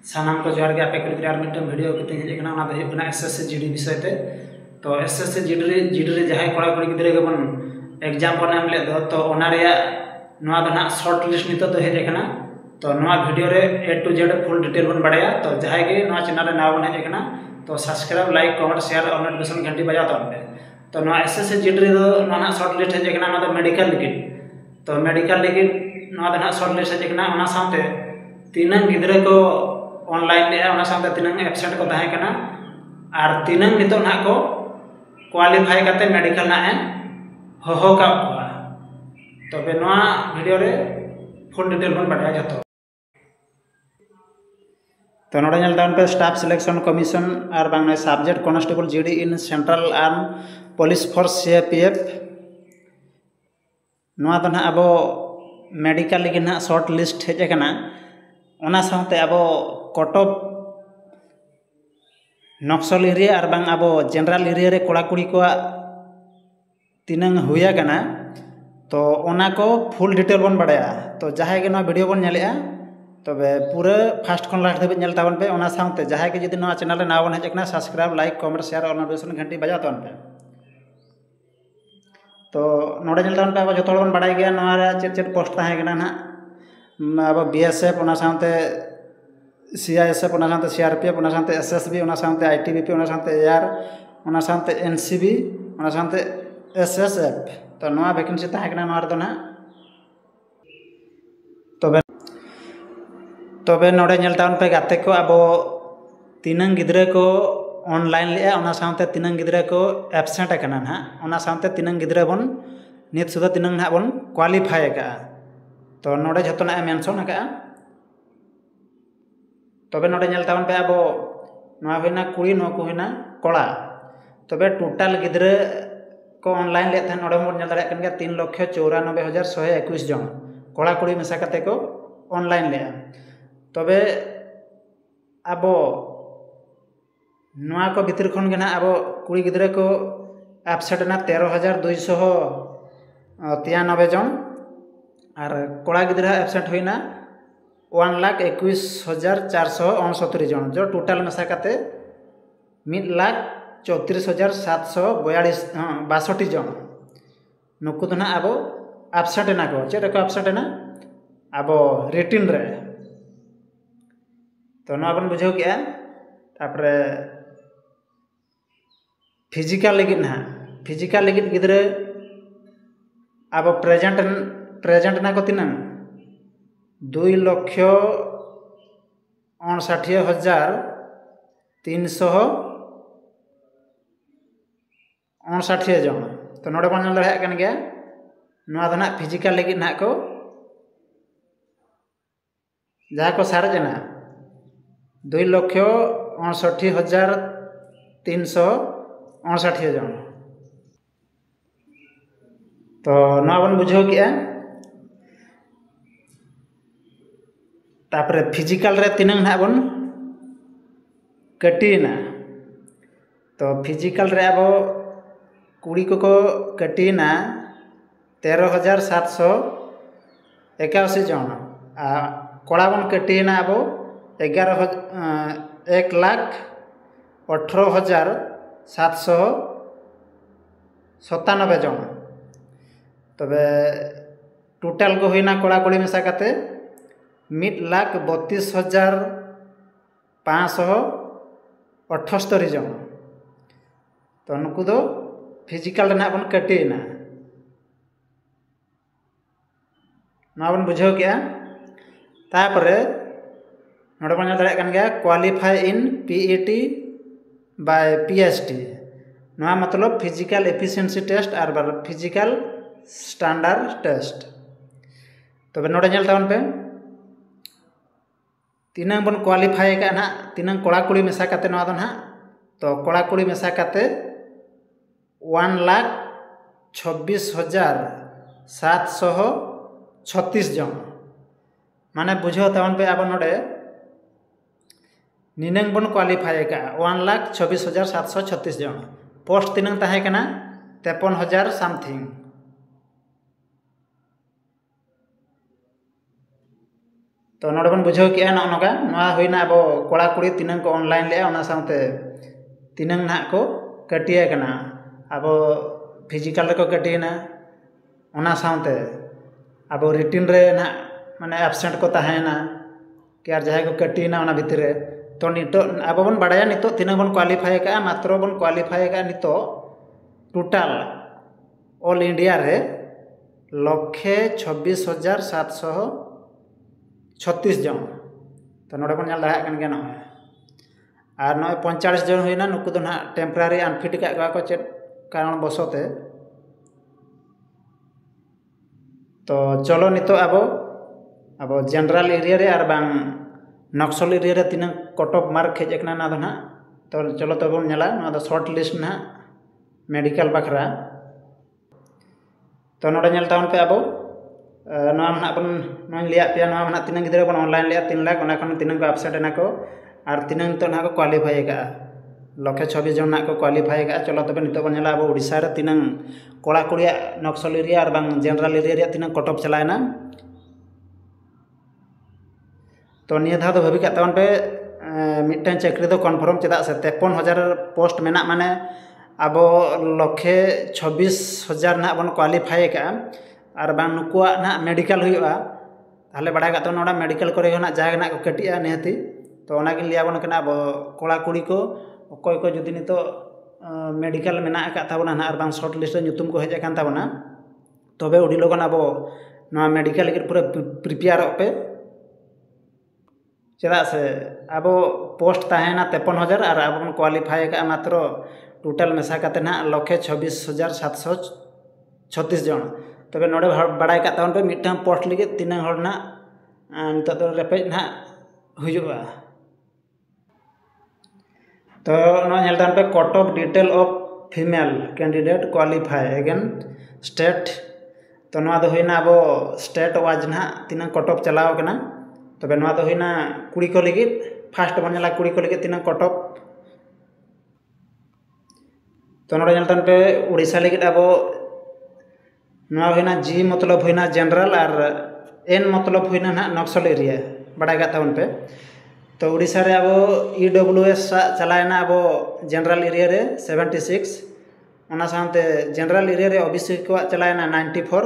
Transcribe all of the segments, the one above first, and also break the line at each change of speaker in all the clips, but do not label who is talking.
सानाम को जोहार के आपे कुल आर मिटन वीडियो किते हेज कना ओना दो हुयुग कना एसएससी जीडी विषय ते तो एसएससी जीडी रे जहाय कोड़ा कुड़ी गिदरे गबन एग्जाम बन एम ले दो तो ओना रेया नोआ दो ना शॉर्ट लिस्ट नितो दो हेज कना तो नोआ वीडियो रे ए टू जेड फुल डिटेल बन बाड़ाया तो जहाय के नोआ चैनल रे नाव बन हेज कना तो सब्सक्राइब लाइक कमेंट शेयर और नोटिफिकेशन घंटी बजाव तो पे तो नोआ एसएससी जीडी रे दो नोआ शॉर्ट लिस्ट हेज कना नोआ मेडिकल लिगिन तो मेडिकल लिगिन नोआ दो शॉर्ट लिस्ट हेज कना ओना साथे तीनन गिदरे को ऑनलाइन ले ओना साथे तीनन एब्सेंट को ताहे कना और तीनन नितो ना को क्वालिफाई करते मेडिकल ना हो का तो बे नोआ वीडियो रे फुल डिटेल बन बाडा जतो तो नोडे नेल दान पे स्टाफ सिलेक्शन कमीशन और बांगना subject constable GD in central arm police force CAPF नोआ तो ना अब मेडिकल लिगे ना शॉर्ट लिस्ट हेज कना ओना साथे अब कटअप नक्सल एरिया और बांग अब जनरल एरिया रे कोड़ा कुड़ी को तीनंग हुया कना तो ओना को फुल डिटेल बन बाड़ाया तो जहाय के ना वीडियो बन नेलेआ तबे पूरा फास्ट खन लास्ट धबे नेल ताबन पे ओना साथे जहाय के जदि ना चैनल रे नाव बन हेज कना सब्सक्राइब लाइक कमेंट शेयर और नोटिफिकेशन घंटी बजा तन पे तो नोडे नेल ताबन पे अब जतो बन बाड़ाय गया नोआ रे चेट पोस्ट ताहे कना ना अब बीएसएफ ओना साथे सीआईएसएफ ओना साथे सीआरपीएफ ओना साथे एसएसबी ओना साथे आईटीबीपी ओना साथे एआर ओना साथे एनसीबी ओना साथे एसएसएफ तो नोआ वैकेंसी ताहे कना नोआ रे ना तबे नोडे नेल तावन पे गाते को अब तीनंग गिदरे को ऑनलाइन ले ओना साथे तीनंग गिदरे को एब्सेंट कना ना ओना साथे तीनंग गिदरे बन नित सुदा तीनंग ना बन क्वालिफाई का तो नोडे जतो ना मेंशन का तबे नोडे नेल तावन पे अब नोआ होइना कुड़ी नो को होइना कोड़ा तबे टोटल गिदरे को ऑनलाइन ले था नोडे मोर नेल दाड़े कन गया 3,94,121 जन कोड़ा कुड़ी मेसा कते को ऑनलाइन ले तबे अब नोआ को भितर खन के ना अब कुड़ी गिदरे को एब्सेंट ना 13,293 जन और कोड़ा गिदरा एब्सेंट होइना 1,21,469 जन जो टोटल मेसा कते 1,34,762 जन नुकु तो ना अब एब्सेंट ना को चेक को एब्सेंट ना अब रिटिन रे तो ना अपन बुझो क्या तापरे फिजिकल लेकिन ना फिजिकल लेकिन गिदरे अब प्रेजेंट ना को तीना 2,59,359 जन तो नोडे बन नेल दाड़े कन गया नोआ दो ना फिजिकल लेकिन ना को जहाँ को सारे जना 2,59,359 जन तो ना बन बुझो किया तापरे फिजिकल रे तीनंग ना बन कटीना तो फिजिकल रे अब कुड़ी को कटीना 13,781 जन कोड़ा बन कटीना अब 1,18,797 जन तबे टोटल को होइना कोड़ा कुड़ी मेसा कते 1,32,578 जन तो नुकु दो फिजिकल ना बन कटीना ना बन बुझो क्या तापरे नोडे बन दाड़े कन गया qualify in PET by PST नोआ मतलब फिजिकल एफिशिएंसी टेस्ट और फिजिकल स्टैंडर्ड टेस्ट तबे नोडे नेल तावन पे तीनंग बन क्वालिफाई का ना तीनंग कोड़ा कुड़ी मेसा कते नोआ दो ना तो कोड़ा कुड़ी मेसा कते 1,26,736 जन माने बुझो तवन पे अब नोडे निनंग बन क्वालिफाई का 1,26,736 जन पोस्ट तीनंग ताहे कना 53,000 समथिंग तो नोडे बन बुझाव के नौका होना अब कड़ा कुड़ी तीन को ऑनलाइन ले साथे तीन ना को कटिया अब फिजिकल रे को कटियना साथे अब रिटिन रे ना माने एबसेंट को तहना कि जहाँ को कटियना भितर रे तो नितो अब बन बाड़ाया नितो तीन बन क्वालिफाई का मात्र बन क्वालिफाई का नितो टोटाल ऑल इंडिया रे 1,26,736 जन तो नोड़े बन दाड़ा ना और नॉय 45 जन होना नुकु तो ना टेम्परारी अनफिट का चेक कारण बसते तो चलो नितो अब जनरल एरिया रे और बांग नक्सल एरिया रे तीन कट ऑफ मार्क हेजना ना ना तो चलो तो बन ना शॉर्ट लिस्ट ना मेडिकल बखरा तो नोड़े तावन पे अब बन लिया पे तीन गिद्रा बन ऑनलाइन लिया 3 लाख तीन को एबसेंट को और तीन तो ना को क्वालिफाई का 1,26,000 जन ना को क्वालिफाई का चलो तब नित बन अब उड़ीसा रे तीन कड़ा कुड़ी नक्सल एरिया और बांग जनरल एरिया तीन कट ऑफ चलाना तो निया धा भाभी तबन पे मिट्टन चाकरी दो कन्फर्म चेदा से 53,000 पोस्ट मेना माने अब 1,26,000 ना बन क्वालिफाई का और बांग नुकुआ ना मेडिकल हुआ ताले बड़ा तो नोड़ा मेडिकल करे ना जहाँ ना को कटिया निहती तो ओनागिन लिया बन अब कड़ा कुड़ी को अकोय को जुदी नितो मेडिकल मेना ताबना ना और बांग शॉर्ट लिस्ट ᱧᱩᱛᱩᱢ को हेज आकान ताबना तबे उडी लगन अब ना मेडिकल के पूरा प्रिपेयर पे चेदा से अब पोस्ट तहना 53,000 और अब क्वालिफाई का मात्र टोटल मेसा करते ना 1,26,736 जन तबे नोड़े बड़ा तबन पे मिट्टन पोस्ट लगे तीन हर ना नित रेपेज ना हुआ तो तबन पे cut off detail of female candidate qualify again state तो होना अब स्टेट वाइज ना तीन कट ऑफ चलाव कना तबे होना कुड़ी को लगे फास्ट बन कुड़ी को लगे तीन कट ऑफ तो नोड़े पे उड़ीसा लगे अब होना जी मतलब होना जनरल और एन मतलब होना ना नक्सल एरिया बड़ा तबन पे तो उड़ीसा रे अब EWS चलाना अब जनरल एरिया रे 76 साथे जनरल एरिया रे OBC को चलाना 94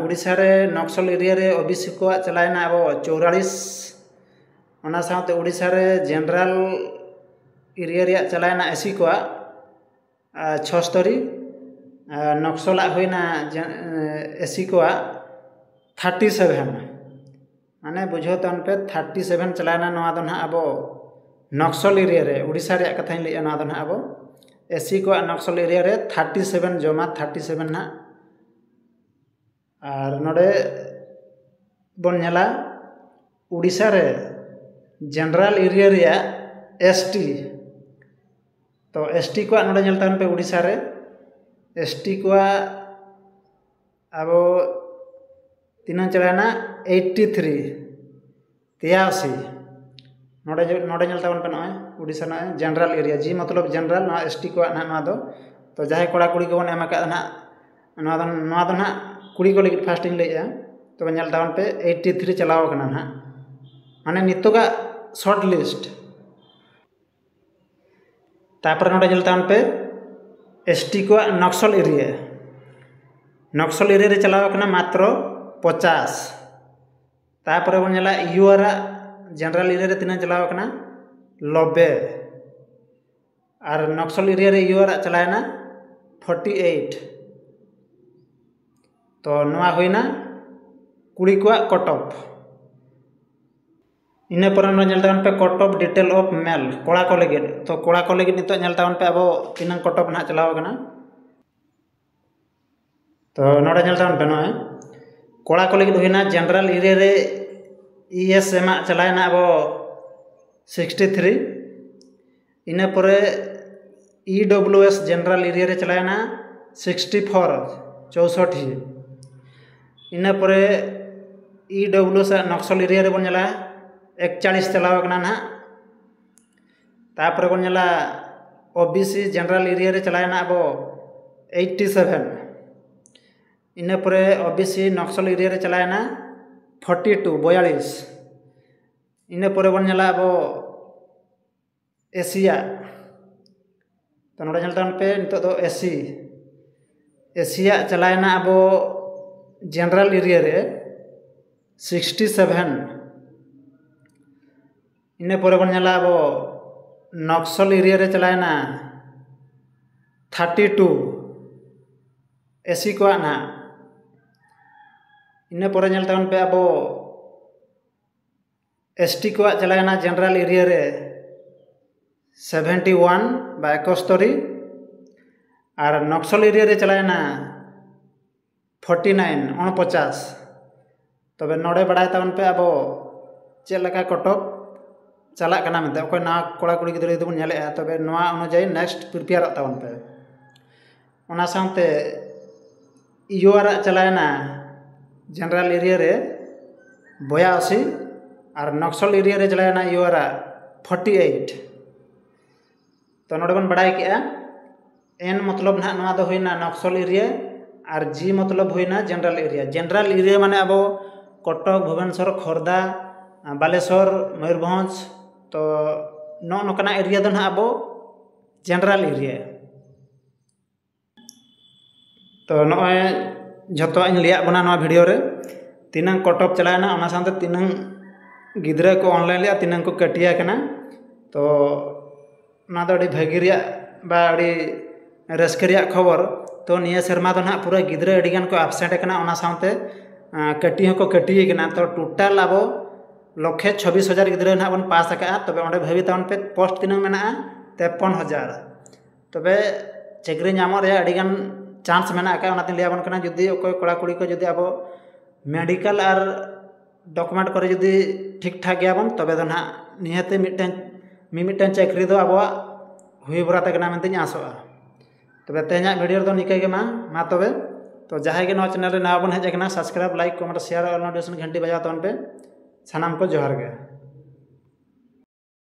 उड़ीसा रे नक्सल एरिया रे OBC को चलाना अब 44 साथे उड़ीसा रे जनरल एरिया रे चलाना SC को 76 नक्सल होना SC को 37 माने बुझो तन पे 37 चलाना ना अब नक्सल एरिया रे उड़ीसा रे कथा लिया ना अब SC को नक्सल एरिया रे 37 जमा 37 ना और नोड़े बन उड़ीसा रे जनरल एरिया रे ST तो ST को नोड़े तन पे उड़ीसा रे ST को अब तीन चलाना 83 नोड़े तबन पे नॉय उड़ीसा ना जनरल एरिया जी मतलब जनरल ना ST को ना तो जहाँ कड़ा कुड़ी को बन एम ना कुड़ी को लगे फास्ट लैया तो तबन पे 83 चलाव ना माने नितोगा शॉर्ट लिस्ट तापर नोड़े तबन पे ST को नक्सल एरिया रे चलाव मात्र 50 तापर बन यूआर जनरल एरिया रे तीन चलाव 90 और नक्सल एरिया रे यूआर चलाना 48 तो नवा होना कुड़ी को कट ऑफ इन पर पे cut off detail of male कड़ा को लगे तो कड़ा को लगे नित तबन पे अब तीन कट ऑफ ना चलाव तो नोड़े तबन पे नॉय कड़ा को लगे होना जनरल एरिया रे ES चलाना अब 63 इन पर EWS जनरल एरिया रे चलाना 64 इन पर EWS नक्सल एरिया रे बन 41 चलाव ना तापर बन OBC जनरल एरिया रे चलाना अब 87 इन पर OBC नक्सल एरिया रे चलाना 42 इन पर बन नेला अब एशिया तो नोड़े नेलता पे नितो दो एशिया चलायना अब जनरल एरिया रे 67 इन पर बन नेला अब नक्सल एरिया रे चलायना 32 एसी को ना इन पर नेलता पे अब एसटी को चलायना जनरल एरिया रे 71 बा 71 और नक्सल एरिया रे चलायना 49 49 तबे नोड़े बड़ा तबन पे अब चेलका कटअप चला कना मेते अकोय ना कोड़ा कुड़ी गिद्रा दबन नेले तबे नोआ अनुयायी नेक्स्ट प्रिपेयर तबन पे ओना साथे यूआर चलायना जनरल एरिया रे 82 और नक्सल एरिया रे चलायना यूआर 48 तो नोड़े बन बड़ा के एन मतलब ना नोआ दो होइना नक्सल एरिया और जी मतलब होइना जनरल एरिया माने अब कटक भुवनेश्वर खोर्धा बालेश्वर मयूरभंज तो नोकना एरिया दो ना अब जनरल एरिया तो नॉय जतो इन लिया बना नोआ वीडियो रे तीनंग कटअप चलायना ओना साथे तीनंग गिद्रा को ऑनलाइन लिया तीनंग को कटिया कना तो ना दो भागी रिया बा रस्के खबर तो निया शर्मा तो ना पूरा गिद्रा अड़ीगान को एबसेंट कना ओना साथे कटी को कटी कना तो टोटल अब 1,26,000 गिद्रा ना बन पास का तबे ओंडे भावी तवन पे पोस्ट तीन मेना 53,000 तबे चाकरी नामो रे अड़ीगान चांस मेना का ओना तीन लिया बन कना जुदी ओकोय कोड़ा कुड़ी को जुदी अब मेडिकल और डॉक्यूमेंट करे जुदी ठीक ठाक गया बन तबे दो ना निहते मिमिटन चाकरी दो अब हुई बराते कना मेनते आसोआ तबे तेना वीडियो तो निके के मा तबे तो जहां के नवा चैनल रे नवा बन hedge subscribe like comment share और नोटिफिकेशन घंटी बजाव तवन पे सानाम को जोहार गे।